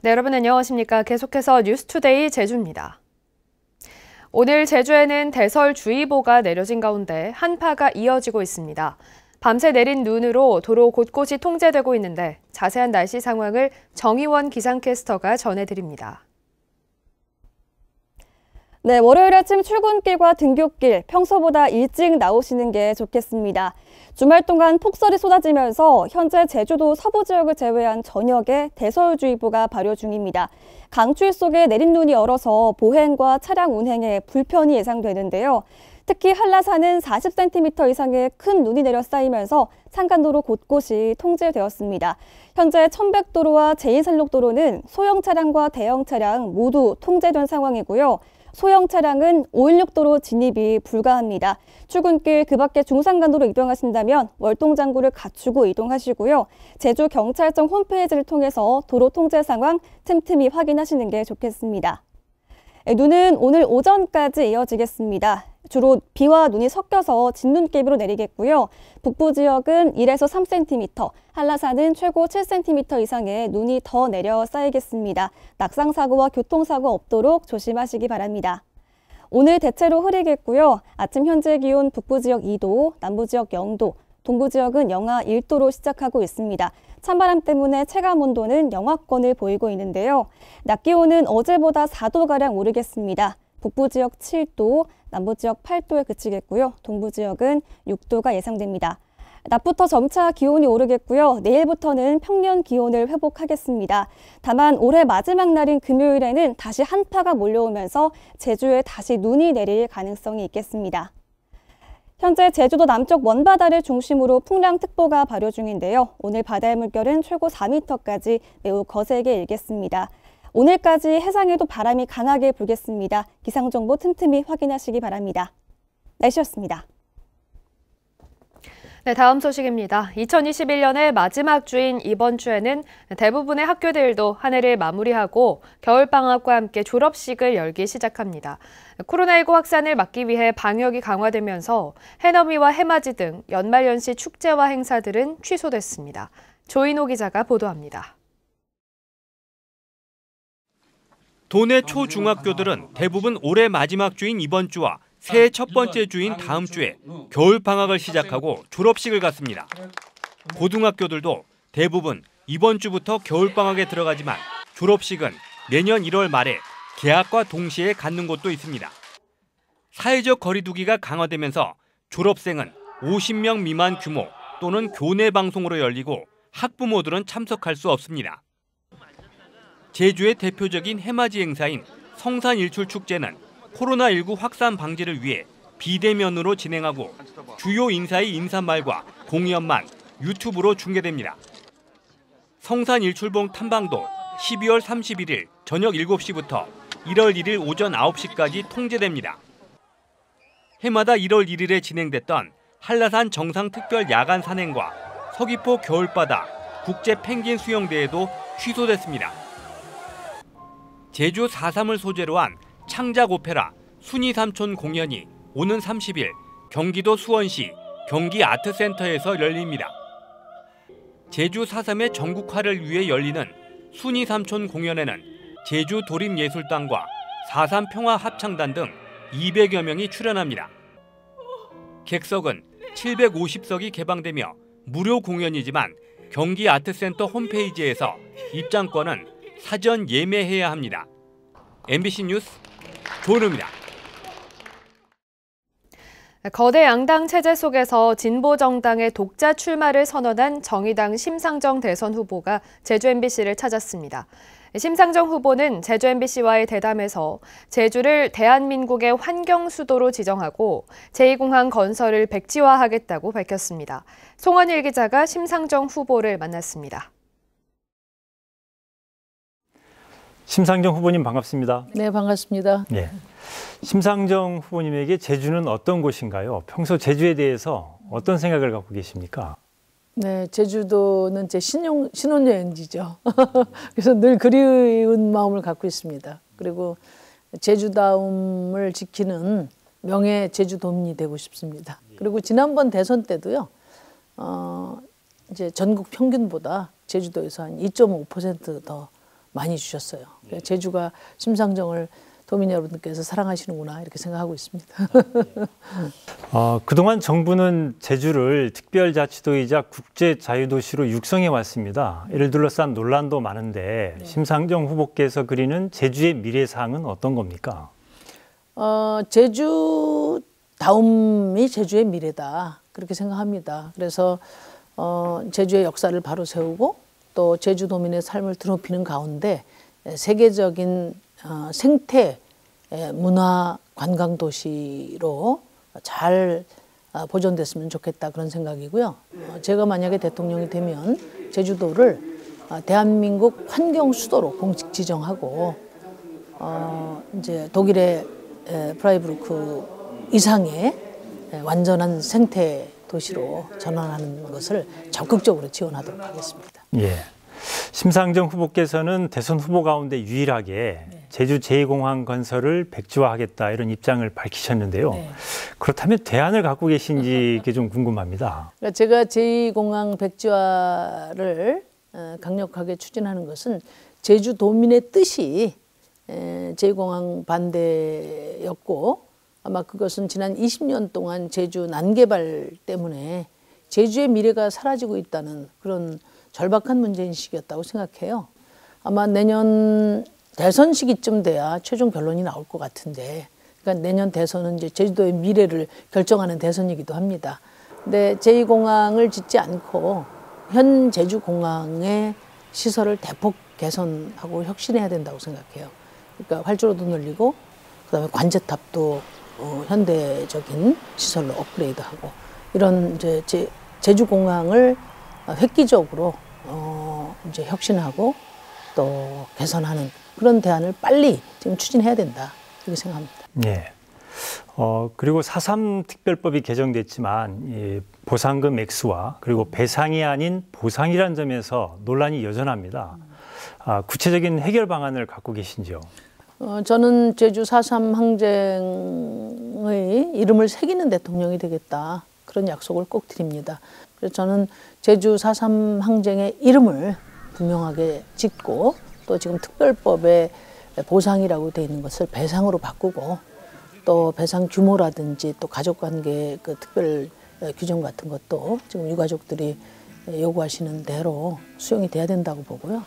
네, 여러분 안녕하십니까? 계속해서 뉴스투데이 제주입니다. 오늘 제주에는 대설주의보가 내려진 가운데 한파가 이어지고 있습니다. 밤새 내린 눈으로 도로 곳곳이 통제되고 있는데 자세한 날씨 상황을 정희원 기상캐스터가 전해드립니다. 네, 월요일 아침 출근길과 등굣길 평소보다 일찍 나오시는 게 좋겠습니다. 주말 동안 폭설이 쏟아지면서 현재 제주도 서부 지역을 제외한 전역에 대설주의보가 발효 중입니다. 강추위 속에 내린 눈이 얼어서 보행과 차량 운행에 불편이 예상되는데요. 특히 한라산은 40cm 이상의 큰 눈이 내려 쌓이면서 산간도로 곳곳이 통제되었습니다. 현재 천백도로와 제2산록도로는 소형 차량과 대형 차량 모두 통제된 상황이고요. 소형 차량은 516도로 진입이 불가합니다. 출근길 그 밖에 중산간도로 이동하신다면 월동장구를 갖추고 이동하시고요. 제주경찰청 홈페이지를 통해서 도로 통제 상황 틈틈이 확인하시는 게 좋겠습니다. 눈은 오늘 오전까지 이어지겠습니다. 주로 비와 눈이 섞여서 진눈깨비로 내리겠고요. 북부 지역은 1에서 3cm, 한라산은 최고 7cm 이상의 눈이 더 내려 쌓이겠습니다. 낙상사고와 교통사고 없도록 조심하시기 바랍니다. 오늘 대체로 흐리겠고요. 아침 현재 기온 북부 지역 2도, 남부 지역 0도, 동부 지역은 영하 1도로 시작하고 있습니다. 찬바람 때문에 체감온도는 영하권을 보이고 있는데요. 낮 기온은 어제보다 4도가량 오르겠습니다. 북부 지역 7도, 남부 지역 8도에 그치겠고요. 동부 지역은 6도가 예상됩니다. 낮부터 점차 기온이 오르겠고요. 내일부터는 평년 기온을 회복하겠습니다. 다만 올해 마지막 날인 금요일에는 다시 한파가 몰려오면서 제주에 다시 눈이 내릴 가능성이 있겠습니다. 현재 제주도 남쪽 먼바다를 중심으로 풍랑특보가 발효 중인데요. 오늘 바다의 물결은 최고 4m까지 매우 거세게 일겠습니다. 오늘까지 해상에도 바람이 강하게 불겠습니다. 기상정보 틈틈이 확인하시기 바랍니다. 날씨였습니다. 네, 다음 소식입니다. 2021년의 마지막 주인 이번 주에는 대부분의 학교들도 한 해를 마무리하고 겨울방학과 함께 졸업식을 열기 시작합니다. 코로나19 확산을 막기 위해 방역이 강화되면서 해넘이와 해맞이 등 연말연시 축제와 행사들은 취소됐습니다. 조인호 기자가 보도합니다. 도내 초중학교들은 대부분 올해 마지막 주인 이번 주와 새해 첫 번째 주인 다음 주에 겨울방학을 시작하고 졸업식을 갖습니다. 고등학교들도 대부분 이번 주부터 겨울방학에 들어가지만 졸업식은 내년 1월 말에 개학과 동시에 갖는 곳도 있습니다. 사회적 거리 두기가 강화되면서 졸업생은 50명 미만 규모 또는 교내 방송으로 열리고 학부모들은 참석할 수 없습니다. 제주의 대표적인 해맞이 행사인 성산일출축제는 코로나19 확산 방지를 위해 비대면으로 진행하고 주요 인사의 인사말과 공연만 유튜브로 중계됩니다. 성산일출봉 탐방도 12월 31일 저녁 7시부터 1월 1일 오전 9시까지 통제됩니다. 해마다 1월 1일에 진행됐던 한라산 정상특별 야간 산행과 서귀포 겨울바다 국제 펭귄 수영대회도 취소됐습니다. 제주 4.3을 소재로 한 창작 오페라 순이삼촌 공연이 오는 30일 경기도 수원시 경기아트센터에서 열립니다. 제주 4.3의 전국화를 위해 열리는 순이삼촌 공연에는 제주 도립예술단과 4.3 평화합창단 등 200여 명이 출연합니다. 객석은 750석이 개방되며 무료 공연이지만 경기아트센터 홈페이지에서 입장권은 사전 예매해야 합니다. MBC 뉴스 조은우입니다. 거대 양당 체제 속에서 진보정당의 독자 출마를 선언한 정의당 심상정 대선 후보가 제주 MBC를 찾았습니다. 심상정 후보는 제주 MBC와의 대담에서 제주를 대한민국의 환경수도로 지정하고 제2공항 건설을 백지화하겠다고 밝혔습니다. 송원일 기자가 심상정 후보를 만났습니다. 심상정 후보님 반갑습니다. 네, 반갑습니다. 네. 심상정 후보님에게 제주는 어떤 곳인가요? 평소 제주에 대해서 어떤 생각을 갖고 계십니까? 네, 제주도는 제 신혼여행지죠. 그래서 늘 그리운 마음을 갖고 있습니다. 그리고 제주다움을 지키는 명예 제주도민이 되고 싶습니다. 그리고 지난번 대선 때도요, 이제 전국 평균보다 제주도에서 한 2.5% 더 많이 주셨어요. 제주가 심상정을 도민 여러분들께서 사랑하시는구나 이렇게 생각하고 있습니다. 그동안 정부는 제주를 특별자치도이자 국제자유도시로 육성해 왔습니다. 이를 둘러싼 논란도 많은데 심상정 후보께서 그리는 제주의 미래상은 어떤 겁니까? 제주다움이 제주의 미래다 그렇게 생각합니다. 그래서 제주의 역사를 바로 세우고 또 제주도민의 삶을 드높이는 가운데 세계적인 생태 문화 관광 도시로 잘 보존됐으면 좋겠다 그런 생각이고요. 제가 만약에 대통령이 되면 제주도를 대한민국 환경 수도로 공식 지정하고 이제 독일의 프라이부르크 이상의 완전한 생태 도시로 전환하는 것을 적극적으로 지원하도록 하겠습니다. 예. 심상정 후보께서는 대선 후보 가운데 유일하게 제주 제2공항 건설을 백지화하겠다 이런 입장을 밝히셨는데요. 그렇다면 대안을 갖고 계신지 이게 좀 궁금합니다. 그러니까 제가 제2공항 백지화를 강력하게 추진하는 것은 제주도민의 뜻이 제2공항 반대였고 아마 그것은 지난 20년 동안 제주 난개발 때문에 제주의 미래가 사라지고 있다는 그런 절박한 문제인식이었다고 생각해요. 아마 내년 대선 시기쯤 돼야 최종 결론이 나올 것 같은데, 그러니까 내년 대선은 이제 제주도의 미래를 결정하는 대선이기도 합니다. 근데 제2공항을 짓지 않고 현 제주공항의 시설을 대폭 개선하고 혁신해야 된다고 생각해요. 그러니까 활주로도 늘리고, 그다음에 관제탑도 현대적인 시설로 업그레이드하고 이런 이제 제주공항을 획기적으로 이제 혁신하고 또 개선하는 그런 대안을 빨리 지금 추진해야 된다 이렇게 생각합니다. 예. 그리고 4.3 특별법이 개정됐지만 이 보상금 액수와 그리고 배상이 아닌 보상이라는 점에서 논란이 여전합니다. 구체적인 해결 방안을 갖고 계신지요? 저는 제주 4.3 항쟁의 이름을 새기는 대통령이 되겠다 그런 약속을 꼭 드립니다. 그래서 저는 제주 4.3 항쟁의 이름을 분명하게 짓고 또 지금 특별법에 보상이라고 되어 있는 것을 배상으로 바꾸고 또 배상 규모라든지 또 가족관계 그 특별 규정 같은 것도 지금 유가족들이 요구하시는 대로 수용이 돼야 된다고 보고요.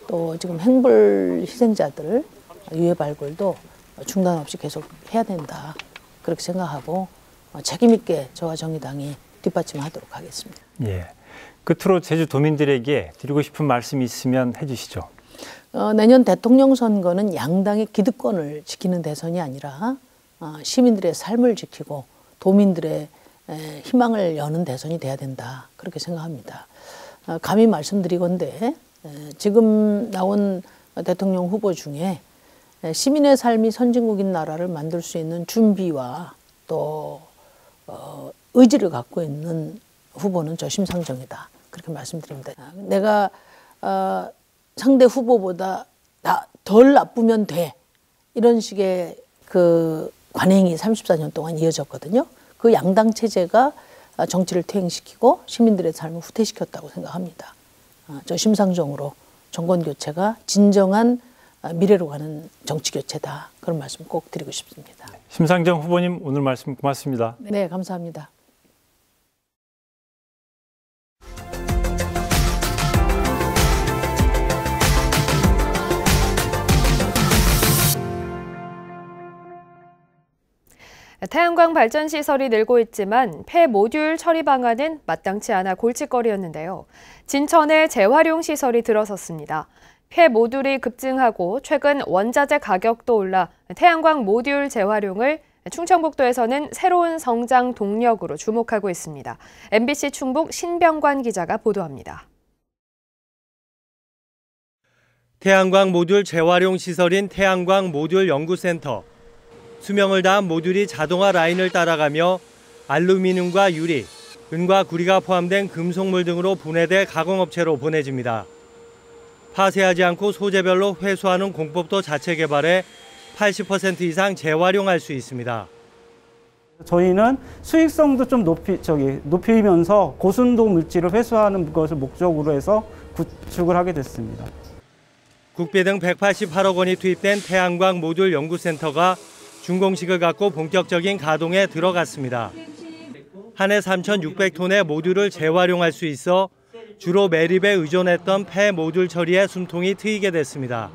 또 지금 행불 희생자들 유해 발굴도 중단 없이 계속 해야 된다 그렇게 생각하고 책임 있게 저와 정의당이 뒷받침하도록 하겠습니다. 예. 끝으로 제주도민들에게 드리고 싶은 말씀이 있으면 해주시죠. 내년 대통령 선거는 양당의 기득권을 지키는 대선이 아니라 시민들의 삶을 지키고 도민들의 희망을 여는 대선이 돼야 된다 그렇게 생각합니다. 감히 말씀드리건대 지금 나온 대통령 후보 중에 시민의 삶이 선진국인 나라를 만들 수 있는 준비와 또 의지를 갖고 있는 후보는 저 심상정이다 그렇게 말씀드립니다. 내가 상대 후보보다 덜 나쁘면 돼 이런 식의 그 관행이 34년 동안 이어졌거든요. 그 양당 체제가 정치를 퇴행시키고 시민들의 삶을 후퇴시켰다고 생각합니다. 저 심상정으로 정권 교체가 진정한 미래로 가는 정치 교체다 그런 말씀 꼭 드리고 싶습니다. 심상정 후보님 오늘 말씀 고맙습니다. 네, 감사합니다. 태양광 발전 시설이 늘고 있지만 폐모듈 처리 방안은 마땅치 않아 골칫거리였는데요. 진천에 재활용 시설이 들어섰습니다. 폐모듈이 급증하고 최근 원자재 가격도 올라 태양광 모듈 재활용을 충청북도에서는 새로운 성장 동력으로 주목하고 있습니다. MBC 충북 신병관 기자가 보도합니다. 태양광 모듈 재활용 시설인 태양광 모듈 연구센터. 수명을 다한 모듈이 자동화 라인을 따라가며 알루미늄과 유리, 은과 구리가 포함된 금속물 등으로 분해돼 가공업체로 보내집니다. 파쇄하지 않고 소재별로 회수하는 공법도 자체 개발해 80% 이상 재활용할 수 있습니다. 저희는 수익성도 좀 높이면서 고순도 물질을 회수하는 것을 목적으로 해서 구축을 하게 됐습니다. 국비 등 188억 원이 투입된 태양광 모듈 연구센터가 준공식을 갖고 본격적인 가동에 들어갔습니다. 한 해 3,600톤의 모듈을 재활용할 수 있어 주로 매립에 의존했던 폐 모듈 처리에 숨통이 트이게 됐습니다.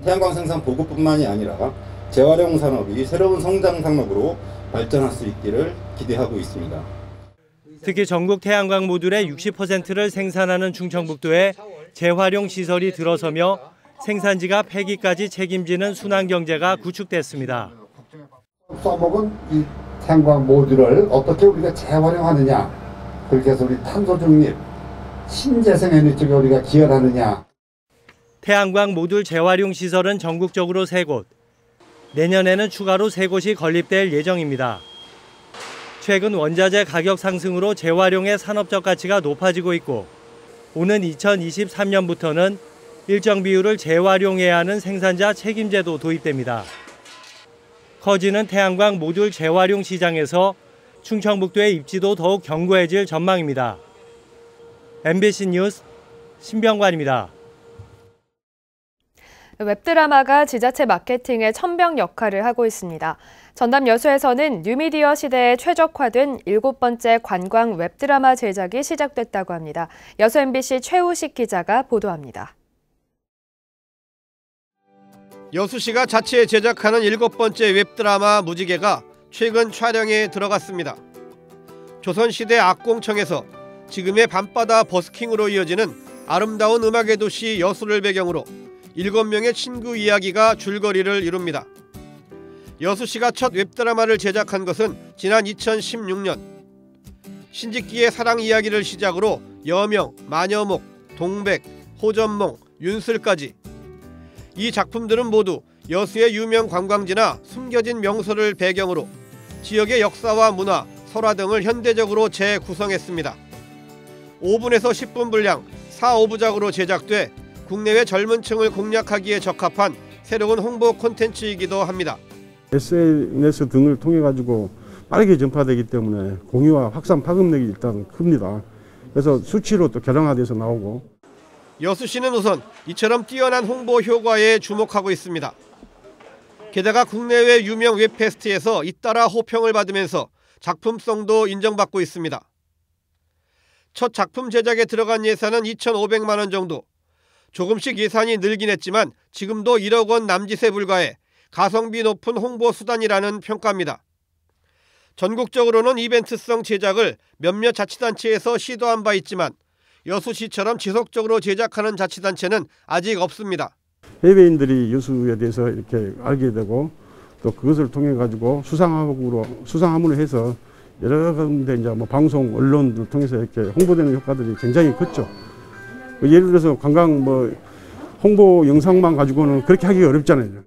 태양광 생산 보급뿐만이 아니라 재활용 산업이 새로운 성장 산업으로 발전할 수 있기를 기대하고 있습니다. 특히 전국 태양광 모듈의 60%를 생산하는 충청북도에 재활용 시설이 들어서며 생산지가 폐기까지 책임지는 순환경제가 구축됐습니다. 써먹은 이 태양광 모듈을 어떻게 우리가 재활용하느냐, 그렇게 해서 우리 탄소 중립, 신재생 에너지 쪽에 우리가 기여를 하느냐. 태양광 모듈 재활용 시설은 전국적으로 3곳, 내년에는 추가로 3곳이 건립될 예정입니다. 최근 원자재 가격 상승으로 재활용의 산업적 가치가 높아지고 있고 오는 2023년부터는 일정 비율을 재활용해야 하는 생산자 책임제도 도입됩니다. 커지는 태양광 모듈 재활용 시장에서 충청북도의 입지도 더욱 견고해질 전망입니다. MBC 뉴스 신병관입니다. 웹드라마가 지자체 마케팅의 천병 역할을 하고 있습니다. 전남 여수에서는 뉴미디어 시대에 최적화된 7번째 관광 웹드라마 제작이 시작됐다고 합니다. 여수 MBC 최우식 기자가 보도합니다. 여수시가 자체 제작하는 7번째 웹드라마 무지개가 최근 촬영에 들어갔습니다. 조선시대 악공청에서 지금의 밤바다 버스킹으로 이어지는 아름다운 음악의 도시 여수를 배경으로 7명의 친구 이야기가 줄거리를 이룹니다. 여수시가 첫 웹드라마를 제작한 것은 지난 2016년. 신직기의 사랑 이야기를 시작으로 여명, 마녀목, 동백, 호전몽, 윤슬까지. 이 작품들은 모두 여수의 유명 관광지나 숨겨진 명소를 배경으로 지역의 역사와 문화, 설화 등을 현대적으로 재구성했습니다. 5분에서 10분 분량 4~5부작으로 제작돼 국내외 젊은 층을 공략하기에 적합한 새로운 홍보 콘텐츠이기도 합니다. SNS 등을 통해 가지고 빠르게 전파되기 때문에 공유와 확산 파급력이 일단 큽니다. 그래서 수치로 또 결항화돼서 나오고. 여수시는 우선 이처럼 뛰어난 홍보 효과에 주목하고 있습니다. 게다가 국내외 유명 웹페스트에서 잇따라 호평을 받으면서 작품성도 인정받고 있습니다. 첫 작품 제작에 들어간 예산은 2,500만 원 정도. 조금씩 예산이 늘긴 했지만 지금도 1억 원 남짓에 불과해 가성비 높은 홍보 수단이라는 평가입니다. 전국적으로는 이벤트성 제작을 몇몇 자치단체에서 시도한 바 있지만 여수시처럼 지속적으로 제작하는 자치단체는 아직 없습니다. 해외인들이 여수에 대해서 이렇게 알게 되고 또 그것을 통해 가지고 수상함으로 해서 여러 군데 이제 뭐 방송, 언론을 통해서 이렇게 홍보되는 효과들이 굉장히 컸죠. 예를 들어서 관광 홍보 영상만 가지고는 그렇게 하기가 어렵잖아요.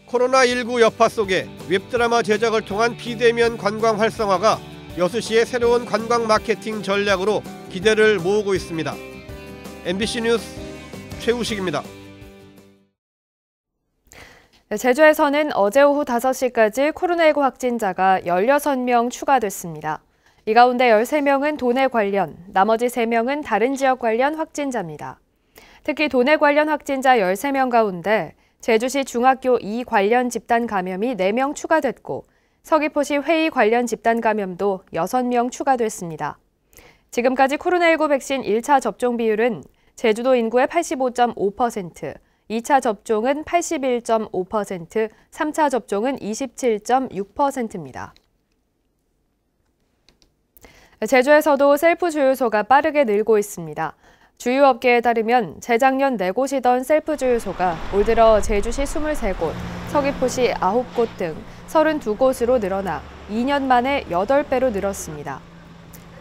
코로나19 여파 속에 웹드라마 제작을 통한 비대면 관광 활성화가 여수시의 새로운 관광 마케팅 전략으로 기대를 모으고 있습니다. MBC 뉴스 최우식입니다. 제주에서는 어제 오후 5시까지 코로나19 확진자가 16명 추가됐습니다. 이 가운데 13명은 도내 관련, 나머지 3명은 다른 지역 관련 확진자입니다. 특히 도내 관련 확진자 13명 가운데 제주시 중학교 2 관련 집단 감염이 4명 추가됐고 서귀포시 회의 관련 집단 감염도 6명 추가됐습니다. 지금까지 코로나19 백신 1차 접종 비율은 제주도 인구의 85.5%, 2차 접종은 81.5%, 3차 접종은 27.6%입니다. 제주에서도 셀프 주유소가 빠르게 늘고 있습니다. 주유업계에 따르면 재작년 4곳이던 셀프 주유소가 올 들어 제주시 23곳, 서귀포시 9곳 등 32곳으로 늘어나 2년 만에 8배로 늘었습니다.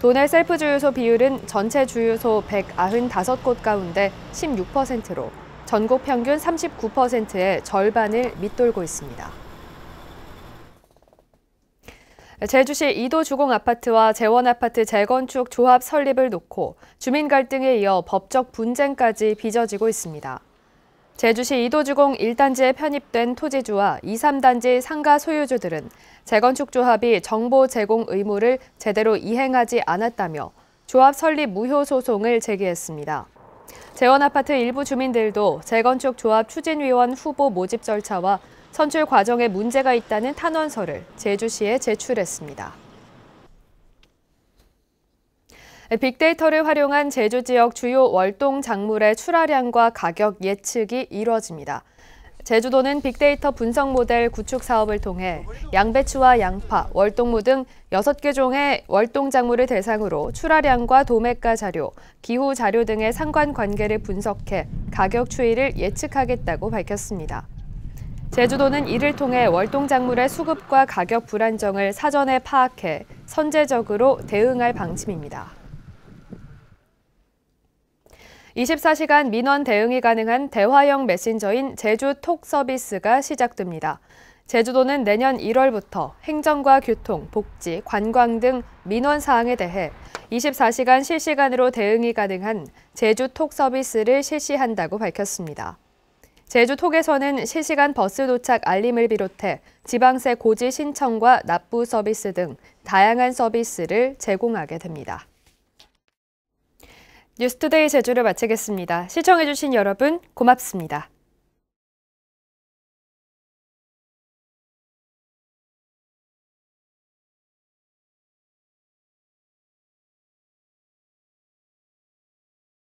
도내 셀프 주유소 비율은 전체 주유소 195곳 가운데 16%로 전국 평균 39%의 절반을 밑돌고 있습니다. 제주시 이도 주공 아파트와 재원 아파트 재건축 조합 설립을 놓고 주민 갈등에 이어 법적 분쟁까지 빚어지고 있습니다. 제주시 이도 주공 1단지에 편입된 토지주와 2, 3단지 상가 소유주들은 재건축 조합이 정보 제공 의무를 제대로 이행하지 않았다며 조합 설립 무효 소송을 제기했습니다. 재원아파트 일부 주민들도 재건축 조합 추진위원 후보 모집 절차와 선출 과정에 문제가 있다는 탄원서를 제주시에 제출했습니다. 빅데이터를 활용한 제주 지역 주요 월동 작물의 출하량과 가격 예측이 이뤄집니다. 제주도는 빅데이터 분석 모델 구축 사업을 통해 양배추와 양파, 월동무 등 6개 종의 월동 작물을 대상으로 출하량과 도매가 자료, 기후 자료 등의 상관관계를 분석해 가격 추이를 예측하겠다고 밝혔습니다. 제주도는 이를 통해 월동 작물의 수급과 가격 불안정을 사전에 파악해 선제적으로 대응할 방침입니다. 24시간 민원 대응이 가능한 대화형 메신저인 제주톡 서비스가 시작됩니다. 제주도는 내년 1월부터 행정과 교통, 복지, 관광 등 민원 사항에 대해 24시간 실시간으로 대응이 가능한 제주톡 서비스를 실시한다고 밝혔습니다. 제주톡에서는 실시간 버스 도착 알림을 비롯해 지방세 고지 신청과 납부 서비스 등 다양한 서비스를 제공하게 됩니다. 뉴스투데이 제주를 마치겠습니다. 시청해주신 여러분 고맙습니다.